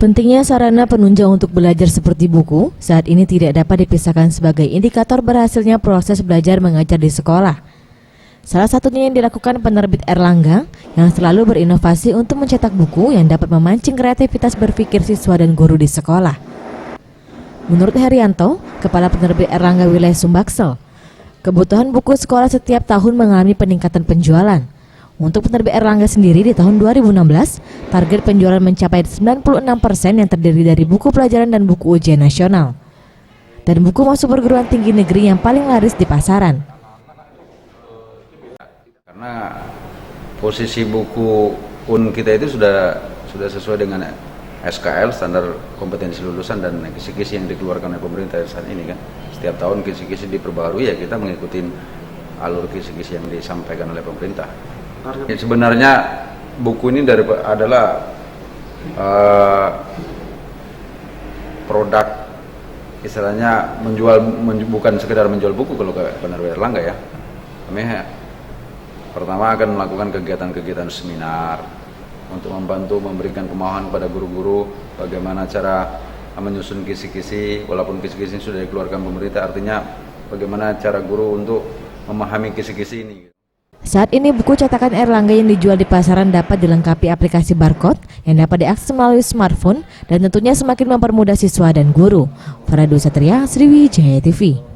Pentingnya sarana penunjang untuk belajar seperti buku saat ini tidak dapat dipisahkan sebagai indikator berhasilnya proses belajar mengajar di sekolah. Salah satunya yang dilakukan penerbit Erlangga yang selalu berinovasi untuk mencetak buku yang dapat memancing kreativitas berpikir siswa dan guru di sekolah. Menurut Herianto, Kepala Penerbit Erlangga Wilayah Sumbaksel, kebutuhan buku sekolah setiap tahun mengalami peningkatan penjualan. Untuk penerbit Erlangga sendiri di tahun 2016, target penjualan mencapai 96% yang terdiri dari buku pelajaran dan buku ujian nasional. Dan buku masuk perguruan tinggi negeri yang paling laris di pasaran. Karena posisi buku UN kita itu sudah sesuai dengan SKL, standar kompetensi lulusan, dan kisi-kisi yang dikeluarkan oleh pemerintah saat ini kan. Setiap tahun kisi-kisi diperbarui, ya kita mengikuti alur kisi-kisi yang disampaikan oleh pemerintah. Ya, sebenarnya buku ini adalah produk istilahnya bukan sekedar menjual buku kalau ke Penerbit Erlangga ya. Kami pertama akan melakukan kegiatan-kegiatan seminar untuk membantu memberikan pemahaman kepada guru-guru bagaimana cara menyusun kisi-kisi, walaupun kisi-kisi sudah dikeluarkan pemerintah, artinya bagaimana cara guru untuk memahami kisi-kisi ini. Saat ini buku cetakan Erlangga yang dijual di pasaran dapat dilengkapi aplikasi barcode yang dapat diakses melalui smartphone dan tentunya semakin mempermudah siswa dan guru. Faradu Satria, Sriwijaya TV.